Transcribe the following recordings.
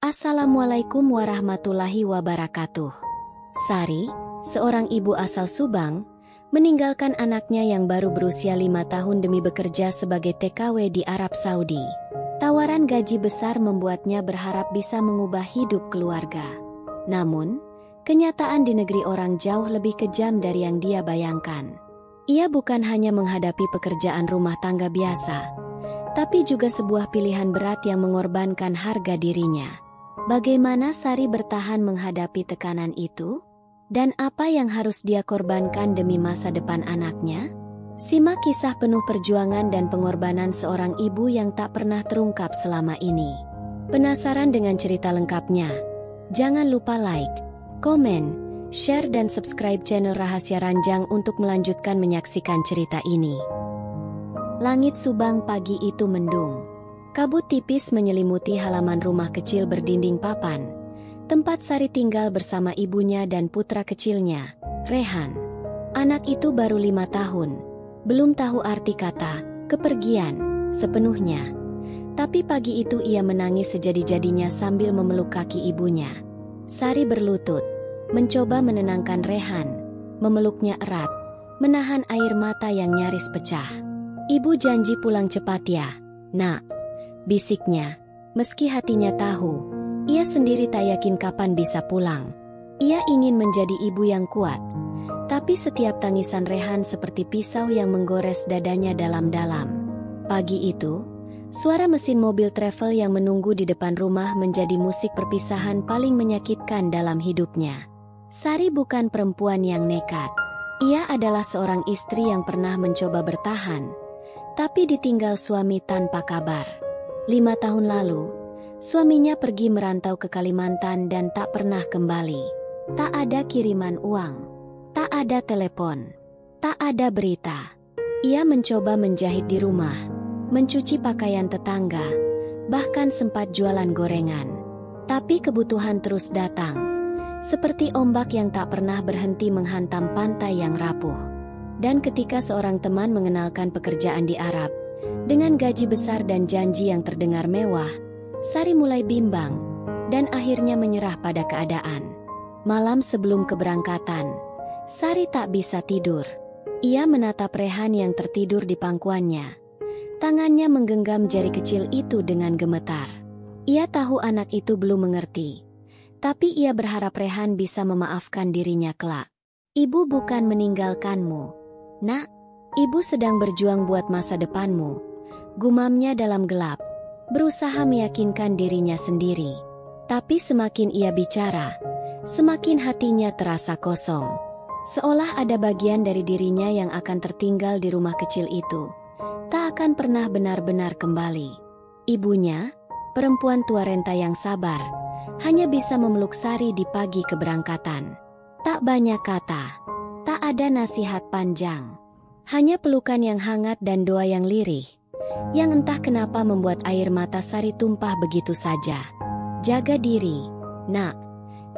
Assalamualaikum warahmatullahi wabarakatuh. Sari, seorang ibu asal Subang, meninggalkan anaknya yang baru berusia 5 tahun demi bekerja sebagai TKW di Arab Saudi. Tawaran gaji besar membuatnya berharap bisa mengubah hidup keluarga. Namun, kenyataan di negeri orang jauh lebih kejam dari yang dia bayangkan. Ia bukan hanya menghadapi pekerjaan rumah tangga biasa, tapi juga sebuah pilihan berat yang mengorbankan harga dirinya. Bagaimana Sari bertahan menghadapi tekanan itu? Dan apa yang harus dia korbankan demi masa depan anaknya? Simak kisah penuh perjuangan dan pengorbanan seorang ibu yang tak pernah terungkap selama ini. Penasaran dengan cerita lengkapnya? Jangan lupa like, komen, share dan subscribe channel Rahasia Ranjang untuk melanjutkan menyaksikan cerita ini. Langit Subang pagi itu mendung. Kabut tipis menyelimuti halaman rumah kecil berdinding papan, tempat Sari tinggal bersama ibunya dan putra kecilnya, Rehan. Anak itu baru 5 tahun, belum tahu arti kata kepergian sepenuhnya. Tapi pagi itu ia menangis sejadi-jadinya sambil memeluk kaki ibunya. Sari berlutut, mencoba menenangkan Rehan, memeluknya erat, menahan air mata yang nyaris pecah. "Ibu janji pulang cepat ya, Nak," bisiknya, meski hatinya tahu, ia sendiri tak yakin kapan bisa pulang. Ia ingin menjadi ibu yang kuat, tapi setiap tangisan Rehan seperti pisau yang menggores dadanya dalam-dalam. Pagi itu, suara mesin mobil travel yang menunggu di depan rumah menjadi musik perpisahan paling menyakitkan dalam hidupnya. Sari bukan perempuan yang nekat. Ia adalah seorang istri yang pernah mencoba bertahan, tapi ditinggal suami tanpa kabar. 5 tahun lalu, suaminya pergi merantau ke Kalimantan dan tak pernah kembali. Tak ada kiriman uang, tak ada telepon, tak ada berita. Ia mencoba menjahit di rumah, mencuci pakaian tetangga, bahkan sempat jualan gorengan. Tapi kebutuhan terus datang, seperti ombak yang tak pernah berhenti menghantam pantai yang rapuh. Dan ketika seorang teman mengenalkan pekerjaan di Arab, dengan gaji besar dan janji yang terdengar mewah, Sari mulai bimbang, dan akhirnya menyerah pada keadaan. Malam sebelum keberangkatan, Sari tak bisa tidur. Ia menatap Rehan yang tertidur di pangkuannya. Tangannya menggenggam jari kecil itu dengan gemetar. Ia tahu anak itu belum mengerti, tapi ia berharap Rehan bisa memaafkan dirinya kelak. "Ibu bukan meninggalkanmu, Nak. Ibu sedang berjuang buat masa depanmu," gumamnya dalam gelap, berusaha meyakinkan dirinya sendiri. Tapi semakin ia bicara, semakin hatinya terasa kosong. Seolah ada bagian dari dirinya yang akan tertinggal di rumah kecil itu, tak akan pernah benar-benar kembali. Ibunya, perempuan tua renta yang sabar, hanya bisa memeluk Sari di pagi keberangkatan. Tak banyak kata, tak ada nasihat panjang. Hanya pelukan yang hangat dan doa yang lirih, yang entah kenapa membuat air mata Sari tumpah begitu saja. "Jaga diri, Nak.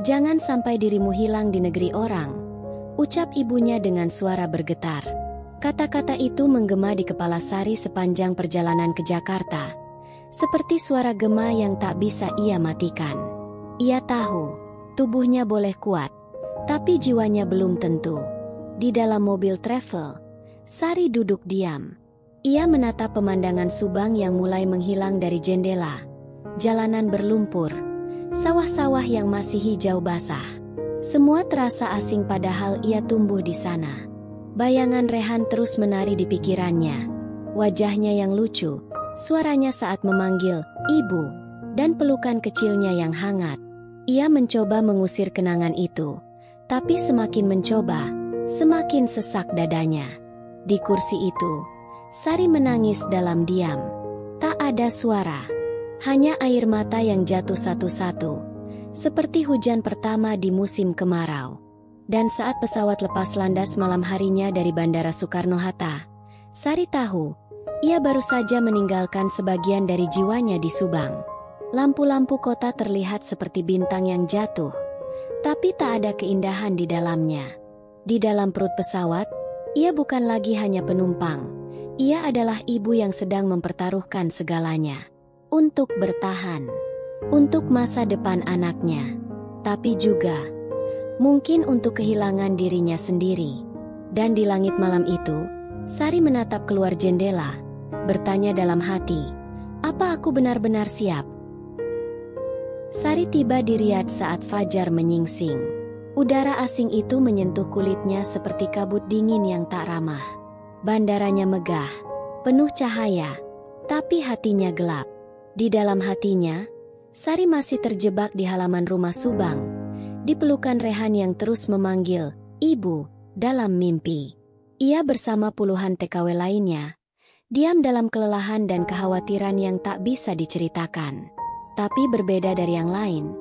Jangan sampai dirimu hilang di negeri orang," ucap ibunya dengan suara bergetar. Kata-kata itu menggema di kepala Sari sepanjang perjalanan ke Jakarta, seperti suara gema yang tak bisa ia matikan. Ia tahu, tubuhnya boleh kuat, tapi jiwanya belum tentu. Di dalam mobil travel, Sari duduk diam. Ia menatap pemandangan Subang yang mulai menghilang dari jendela. Jalanan berlumpur, sawah-sawah yang masih hijau basah. Semua terasa asing padahal ia tumbuh di sana. Bayangan Rehan terus menari di pikirannya. Wajahnya yang lucu, suaranya saat memanggil "Ibu", dan pelukan kecilnya yang hangat. Ia mencoba mengusir kenangan itu, tapi semakin mencoba, semakin sesak dadanya. Di kursi itu, Sari menangis dalam diam. Tak ada suara, hanya air mata yang jatuh satu-satu, seperti hujan pertama di musim kemarau. Dan saat pesawat lepas landas malam harinya dari Bandara Soekarno-Hatta, Sari tahu, ia baru saja meninggalkan sebagian dari jiwanya di Subang. Lampu-lampu kota terlihat seperti bintang yang jatuh, tapi tak ada keindahan di dalamnya. Di dalam perut pesawat, ia bukan lagi hanya penumpang. Ia adalah ibu yang sedang mempertaruhkan segalanya untuk bertahan. untuk masa depan anaknya, tapi juga mungkin untuk kehilangan dirinya sendiri. Dan di langit malam itu, Sari menatap keluar jendela, bertanya dalam hati, apa aku benar-benar siap? Sari tiba di Riyadh saat fajar menyingsing. Udara asing itu menyentuh kulitnya seperti kabut dingin yang tak ramah. Bandaranya megah, penuh cahaya, tapi hatinya gelap. Di dalam hatinya, Sari masih terjebak di halaman rumah Subang, di pelukan Rehan yang terus memanggil, "Ibu," dalam mimpi. Ia bersama puluhan TKW lainnya, diam dalam kelelahan dan kekhawatiran yang tak bisa diceritakan. Tapi berbeda dari yang lain,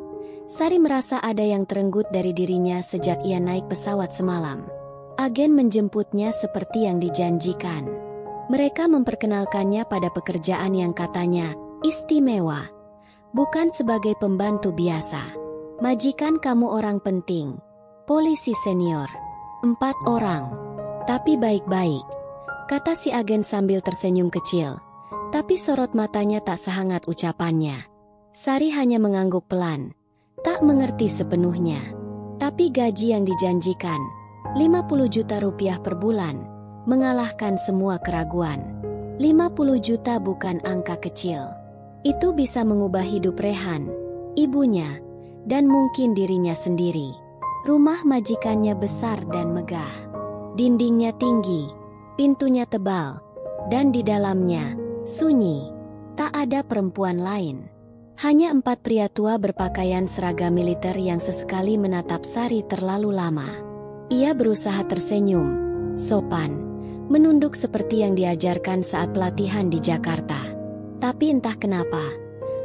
Sari merasa ada yang terenggut dari dirinya sejak ia naik pesawat semalam. Agen menjemputnya seperti yang dijanjikan. Mereka memperkenalkannya pada pekerjaan yang katanya istimewa, bukan sebagai pembantu biasa. Majikan kamu orang penting, polisi senior, 4 orang. Tapi baik-baik, kata si agen sambil tersenyum kecil. Tapi sorot matanya tak sehangat ucapannya. Sari hanya mengangguk pelan, tak mengerti sepenuhnya. Tapi gaji yang dijanjikan, 50 juta rupiah per bulan, mengalahkan semua keraguan. 50 juta bukan angka kecil. Itu bisa mengubah hidup Rehan, ibunya, dan mungkin dirinya sendiri. Rumah majikannya besar dan megah. Dindingnya tinggi, pintunya tebal, dan di dalamnya sunyi. Tak ada perempuan lain. Hanya 4 pria tua berpakaian seragam militer yang sesekali menatap Sari terlalu lama. Ia berusaha tersenyum, sopan, menunduk seperti yang diajarkan saat pelatihan di Jakarta. Tapi entah kenapa,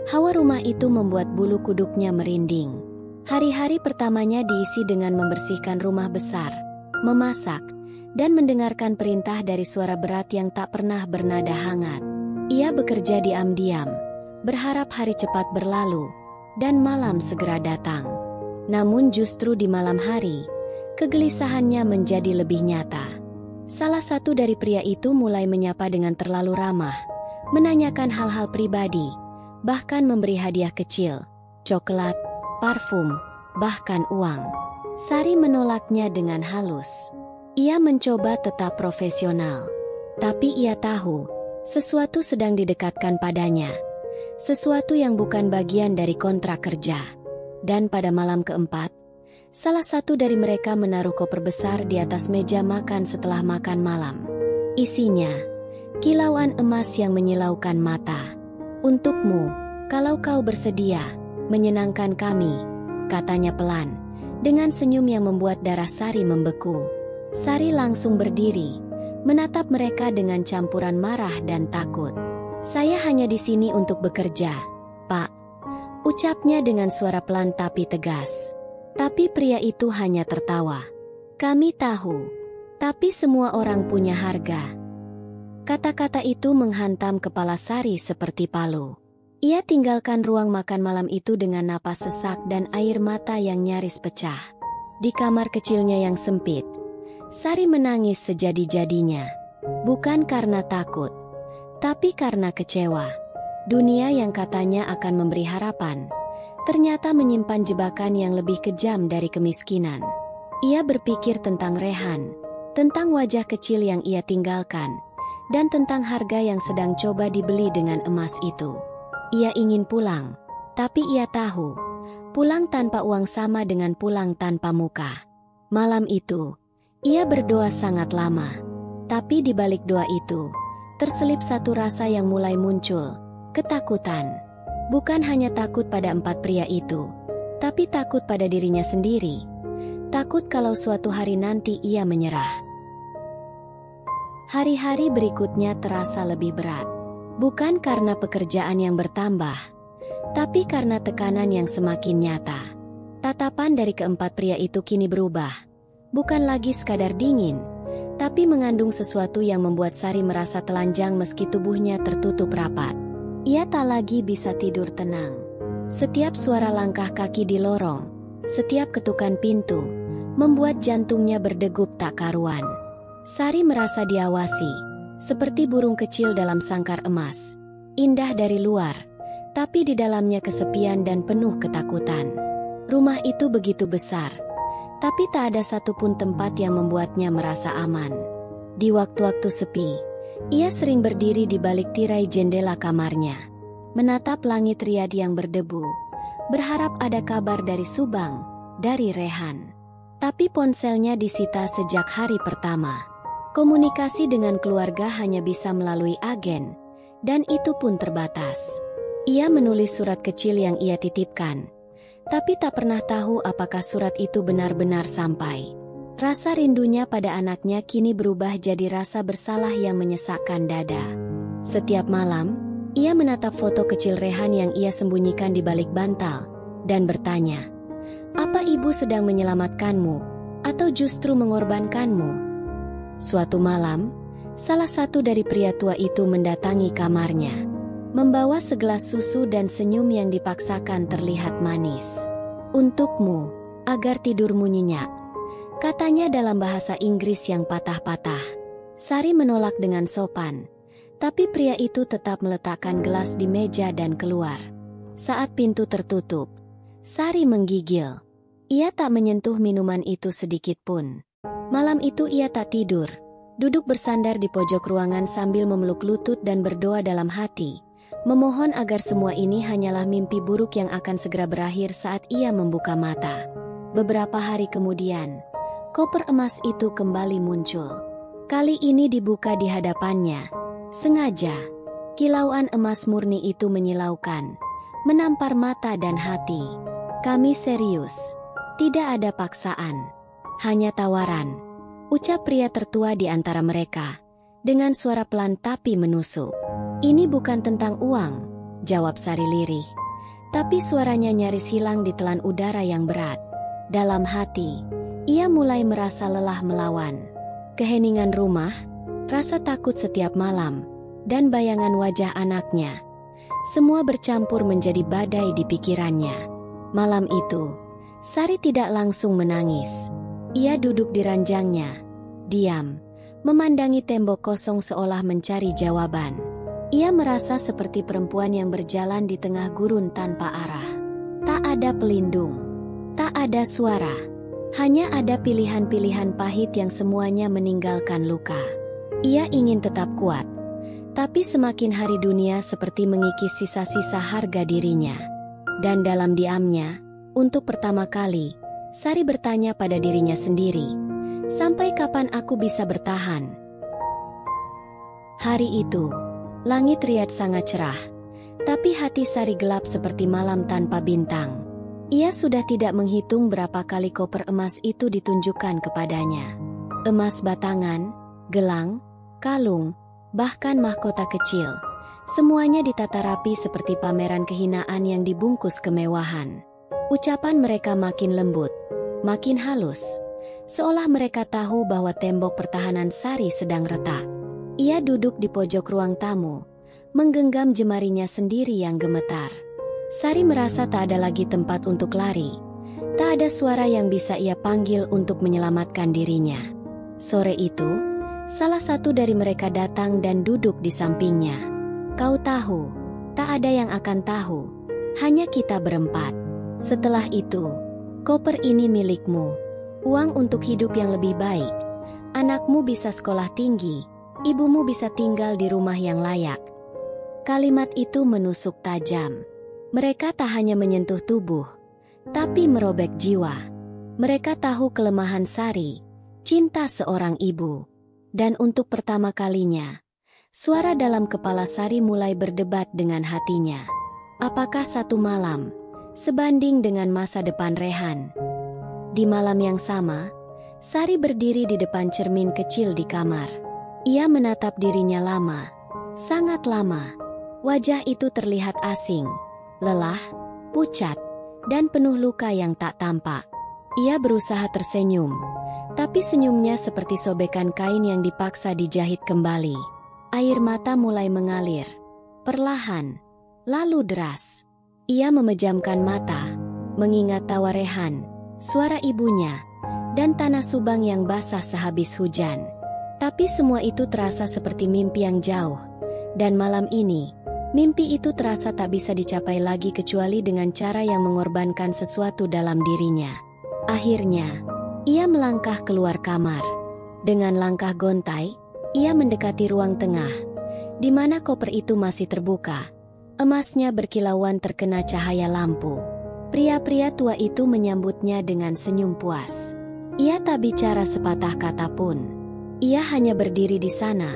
hawa rumah itu membuat bulu kuduknya merinding. Hari-hari pertamanya diisi dengan membersihkan rumah besar, memasak, dan mendengarkan perintah dari suara berat yang tak pernah bernada hangat. Ia bekerja diam-diam, berharap hari cepat berlalu, dan malam segera datang. Namun justru di malam hari, kegelisahannya menjadi lebih nyata. Salah satu dari pria itu mulai menyapa dengan terlalu ramah, menanyakan hal-hal pribadi, bahkan memberi hadiah kecil, coklat, parfum, bahkan uang. Sari menolaknya dengan halus. Ia mencoba tetap profesional, tapi ia tahu, sesuatu sedang didekatkan padanya. Sesuatu yang bukan bagian dari kontrak kerja. Dan pada malam keempat, salah satu dari mereka menaruh koper besar di atas meja makan setelah makan malam. Isinya, kilauan emas yang menyilaukan mata. Untukmu, kalau kau bersedia, menyenangkan kami, katanya pelan, dengan senyum yang membuat darah Sari membeku. Sari langsung berdiri, menatap mereka dengan campuran marah dan takut. Saya hanya di sini untuk bekerja, Pak, ucapnya dengan suara pelan tapi tegas. Tapi pria itu hanya tertawa. Kami tahu, tapi semua orang punya harga. Kata-kata itu menghantam kepala Sari seperti palu. Ia tinggalkan ruang makan malam itu dengan napas sesak dan air mata yang nyaris pecah. Di kamar kecilnya yang sempit, Sari menangis sejadi-jadinya. Bukan karena takut, tapi karena kecewa. Dunia yang katanya akan memberi harapan, ternyata menyimpan jebakan yang lebih kejam dari kemiskinan. Ia berpikir tentang Rehan, tentang wajah kecil yang ia tinggalkan, dan tentang harga yang sedang coba dibeli dengan emas itu. Ia ingin pulang, tapi ia tahu, pulang tanpa uang sama dengan pulang tanpa muka. Malam itu, ia berdoa sangat lama, tapi di balik doa itu, terselip satu rasa yang mulai muncul, ketakutan. Bukan hanya takut pada 4 pria itu, tapi takut pada dirinya sendiri. Takut kalau suatu hari nanti ia menyerah. Hari-hari berikutnya terasa lebih berat. Bukan karena pekerjaan yang bertambah, tapi karena tekanan yang semakin nyata. Tatapan dari keempat pria itu kini berubah. Bukan lagi sekadar dingin, tapi mengandung sesuatu yang membuat Sari merasa telanjang meski tubuhnya tertutup rapat. Ia tak lagi bisa tidur tenang. Setiap suara langkah kaki di lorong, setiap ketukan pintu, membuat jantungnya berdegup tak karuan. Sari merasa diawasi, seperti burung kecil dalam sangkar emas. Indah dari luar, Tapi di dalamnya kesepian dan penuh ketakutan. Rumah itu begitu besar, tapi tak ada satupun tempat yang membuatnya merasa aman. Di waktu-waktu sepi, ia sering berdiri di balik tirai jendela kamarnya, menatap langit riad yang berdebu, berharap ada kabar dari Subang, dari Rehan. Tapi ponselnya disita sejak hari pertama. Komunikasi dengan keluarga hanya bisa melalui agen, dan itu pun terbatas. Ia menulis surat kecil yang ia titipkan, tapi tak pernah tahu apakah surat itu benar-benar sampai. Rasa rindunya pada anaknya kini berubah jadi rasa bersalah yang menyesakkan dada. Setiap malam, ia menatap foto kecil Rehan yang ia sembunyikan di balik bantal, dan bertanya, "Apa ibu sedang menyelamatkanmu, atau justru mengorbankanmu?" Suatu malam, salah satu dari pria tua itu mendatangi kamarnya, membawa segelas susu dan senyum yang dipaksakan terlihat manis. "Untukmu, agar tidurmu nyenyak," katanya dalam bahasa Inggris yang patah-patah. Sari menolak dengan sopan, tapi pria itu tetap meletakkan gelas di meja dan keluar. Saat pintu tertutup, Sari menggigil. Ia tak menyentuh minuman itu sedikit pun. Malam itu ia tak tidur, duduk bersandar di pojok ruangan sambil memeluk lutut dan berdoa dalam hati, memohon agar semua ini hanyalah mimpi buruk yang akan segera berakhir saat ia membuka mata. Beberapa hari kemudian, koper emas itu kembali muncul. Kali ini dibuka di hadapannya. Sengaja, kilauan emas murni itu menyilaukan, menampar mata dan hati. "Kami serius, tidak ada paksaan, hanya tawaran," ucap pria tertua di antara mereka, dengan suara pelan tapi menusuk. "Ini bukan tentang uang," jawab Sari lirih, tapi suaranya nyaris hilang ditelan udara yang berat. Dalam hati, ia mulai merasa lelah melawan. Keheningan rumah, rasa takut setiap malam, dan bayangan wajah anaknya, semua bercampur menjadi badai di pikirannya. Malam itu, Sari tidak langsung menangis. Ia duduk di ranjangnya, diam, memandangi tembok kosong seolah mencari jawaban. Ia merasa seperti perempuan yang berjalan di tengah gurun tanpa arah. Tak ada pelindung, tak ada suara, hanya ada pilihan-pilihan pahit yang semuanya meninggalkan luka. Ia ingin tetap kuat, tapi semakin hari dunia seperti mengikis sisa-sisa harga dirinya. Dan dalam diamnya, untuk pertama kali, Sari bertanya pada dirinya sendiri, "Sampai kapan aku bisa bertahan?" Hari itu, langit riad sangat cerah, tapi hati Sari gelap seperti malam tanpa bintang. Ia sudah tidak menghitung berapa kali koper emas itu ditunjukkan kepadanya. Emas batangan, gelang, kalung, bahkan mahkota kecil. Semuanya ditata rapi seperti pameran kehinaan yang dibungkus kemewahan. Ucapan mereka makin lembut, makin halus, seolah mereka tahu bahwa tembok pertahanan Sari sedang retak. Ia duduk di pojok ruang tamu, menggenggam jemarinya sendiri yang gemetar. Sari merasa tak ada lagi tempat untuk lari. Tak ada suara yang bisa ia panggil untuk menyelamatkan dirinya. Sore itu, salah satu dari mereka datang dan duduk di sampingnya. "Kau tahu, tak ada yang akan tahu, hanya kita berempat. Setelah itu, koper ini milikmu. Uang untuk hidup yang lebih baik. Anakmu bisa sekolah tinggi, ibumu bisa tinggal di rumah yang layak." Kalimat itu menusuk tajam. Mereka tak hanya menyentuh tubuh, tapi merobek jiwa. Mereka tahu kelemahan Sari, cinta seorang ibu. Dan untuk pertama kalinya, suara dalam kepala Sari mulai berdebat dengan hatinya. Apakah satu malam sebanding dengan masa depan Rehan? Di malam yang sama, Sari berdiri di depan cermin kecil di kamar. Ia menatap dirinya lama, sangat lama. Wajah itu terlihat asing, lelah, pucat, dan penuh luka yang tak tampak. Ia berusaha tersenyum, tapi senyumnya seperti sobekan kain yang dipaksa dijahit kembali. Air mata mulai mengalir, perlahan, lalu deras. Ia memejamkan mata, mengingat tawa Rehan, suara ibunya, dan tanah Subang yang basah sehabis hujan. Tapi semua itu terasa seperti mimpi yang jauh. Dan malam ini, Mimpi itu terasa tak bisa dicapai lagi kecuali dengan cara yang mengorbankan sesuatu dalam dirinya. Akhirnya, ia melangkah keluar kamar. Dengan langkah gontai, ia mendekati ruang tengah, di mana koper itu masih terbuka. Emasnya berkilauan terkena cahaya lampu. Pria-pria tua itu menyambutnya dengan senyum puas. Ia tak bicara sepatah kata pun. Ia hanya berdiri di sana,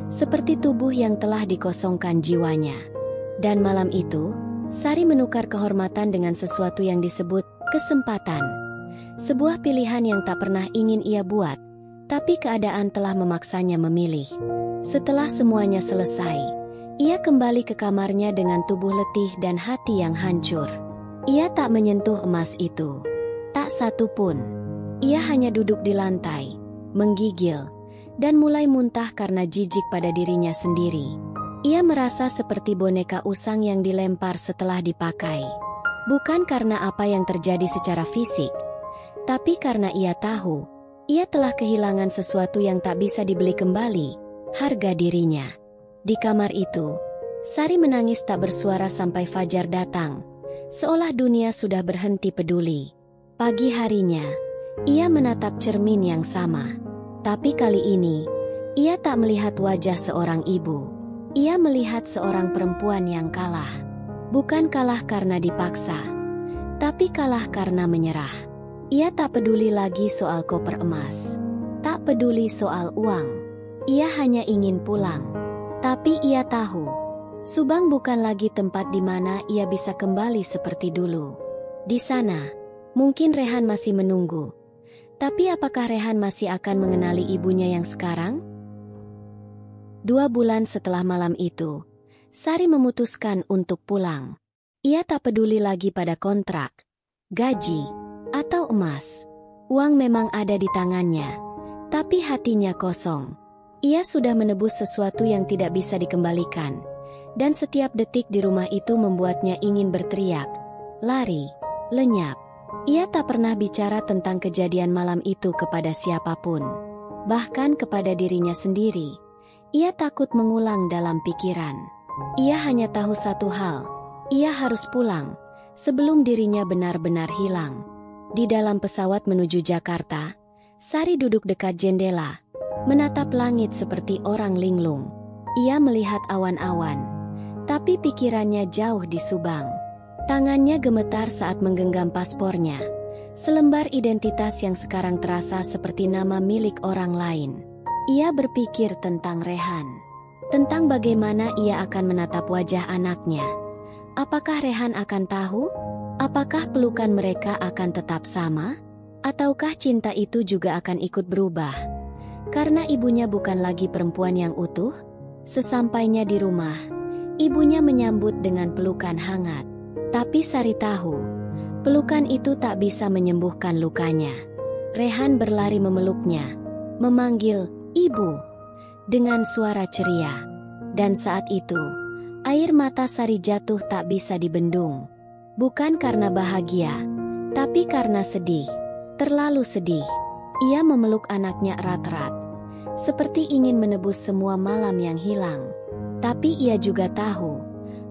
seperti tubuh yang telah dikosongkan jiwanya. Dan malam itu, Sari menukar kehormatan dengan sesuatu yang disebut kesempatan. Sebuah pilihan yang tak pernah ingin ia buat, tapi keadaan telah memaksanya memilih. Setelah semuanya selesai, ia kembali ke kamarnya dengan tubuh letih dan hati yang hancur. Ia tak menyentuh emas itu. Tak satu pun. Ia hanya duduk di lantai, menggigil, dan mulai muntah karena jijik pada dirinya sendiri. Ia merasa seperti boneka usang yang dilempar setelah dipakai. Bukan karena apa yang terjadi secara fisik, tapi karena ia tahu, ia telah kehilangan sesuatu yang tak bisa dibeli kembali, harga dirinya. Di kamar itu, Sari menangis tak bersuara sampai fajar datang, seolah dunia sudah berhenti peduli. Pagi harinya, ia menatap cermin yang sama. Tapi kali ini, ia tak melihat wajah seorang ibu. Ia melihat seorang perempuan yang kalah. Bukan kalah karena dipaksa, tapi kalah karena menyerah. Ia tak peduli lagi soal koper emas. Tak peduli soal uang. Ia hanya ingin pulang. Tapi ia tahu, Subang bukan lagi tempat di mana ia bisa kembali seperti dulu. Di sana, mungkin Rehan masih menunggu. Tapi apakah Rehan masih akan mengenali ibunya yang sekarang? 2 bulan setelah malam itu, Sari memutuskan untuk pulang. Ia tak peduli lagi pada kontrak, gaji, atau emas. Uang memang ada di tangannya, tapi hatinya kosong. Ia sudah menebus sesuatu yang tidak bisa dikembalikan, dan setiap detik di rumah itu membuatnya ingin berteriak, lari, lenyap. Ia tak pernah bicara tentang kejadian malam itu kepada siapapun. Bahkan kepada dirinya sendiri. Ia takut mengulang dalam pikiran. Ia hanya tahu satu hal. Ia harus pulang, sebelum dirinya benar-benar hilang. Di dalam pesawat menuju Jakarta, Sari duduk dekat jendela, menatap langit seperti orang linglung. Ia melihat awan-awan, tapi pikirannya jauh di Subang. Tangannya gemetar saat menggenggam paspornya, selembar identitas yang sekarang terasa seperti nama milik orang lain. Ia berpikir tentang Rehan, tentang bagaimana ia akan menatap wajah anaknya. Apakah Rehan akan tahu? Apakah pelukan mereka akan tetap sama? Ataukah cinta itu juga akan ikut berubah? Karena ibunya bukan lagi perempuan yang utuh. Sesampainya di rumah, ibunya menyambut dengan pelukan hangat. Tapi Sari tahu, pelukan itu tak bisa menyembuhkan lukanya. Rehan berlari memeluknya, memanggil, "Ibu," dengan suara ceria. Dan saat itu, air mata Sari jatuh tak bisa dibendung. Bukan karena bahagia, tapi karena sedih. Terlalu sedih. Ia memeluk anaknya erat-erat, seperti ingin menebus semua malam yang hilang. Tapi ia juga tahu,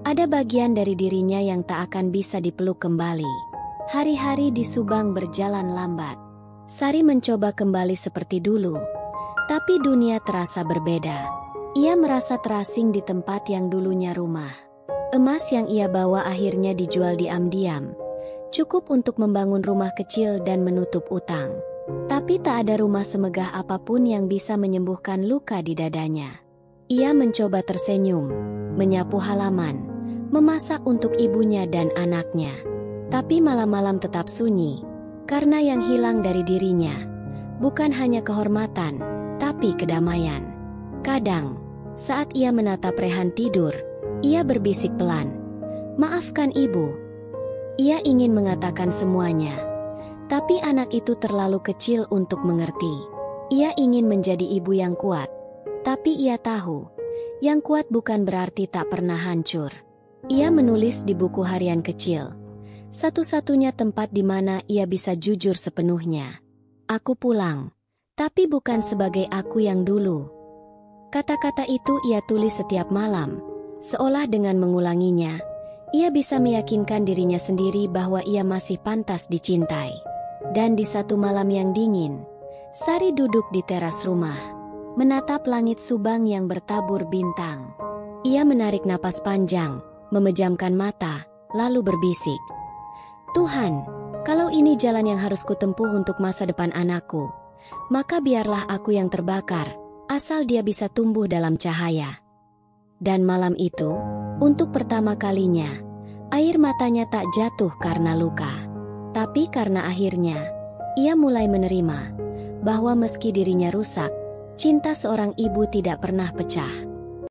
ada bagian dari dirinya yang tak akan bisa dipeluk kembali. Hari-hari di Subang berjalan lambat. Sari mencoba kembali seperti dulu, tapi dunia terasa berbeda. Ia merasa terasing di tempat yang dulunya rumah. Emas yang ia bawa akhirnya dijual diam-diam, cukup untuk membangun rumah kecil dan menutup utang. Tapi tak ada rumah semegah apapun yang bisa menyembuhkan luka di dadanya. Ia mencoba tersenyum, menyapu halaman, memasak untuk ibunya dan anaknya. Tapi malam-malam tetap sunyi, karena yang hilang dari dirinya bukan hanya kehormatan, tapi kedamaian. Kadang, saat ia menatap Rehan tidur, ia berbisik pelan, "Maafkan ibu." Ia ingin mengatakan semuanya, tapi anak itu terlalu kecil untuk mengerti. Ia ingin menjadi ibu yang kuat, tapi ia tahu, yang kuat bukan berarti tak pernah hancur. Ia menulis di buku harian kecil, satu-satunya tempat di mana ia bisa jujur sepenuhnya. "Aku pulang, tapi bukan sebagai aku yang dulu." Kata-kata itu ia tulis setiap malam, Seolah dengan mengulanginya, ia bisa meyakinkan dirinya sendiri bahwa ia masih pantas dicintai. Dan di satu malam yang dingin, Sari duduk di teras rumah, menatap langit Subang yang bertabur bintang. Ia menarik napas panjang, memejamkan mata, lalu berbisik, "Tuhan, kalau ini jalan yang harus kutempuh untuk masa depan anakku, maka biarlah aku yang terbakar, asal dia bisa tumbuh dalam cahaya." Dan malam itu, untuk pertama kalinya, air matanya tak jatuh karena luka, tapi karena akhirnya ia mulai menerima bahwa meski dirinya rusak, cinta seorang ibu tidak pernah pecah.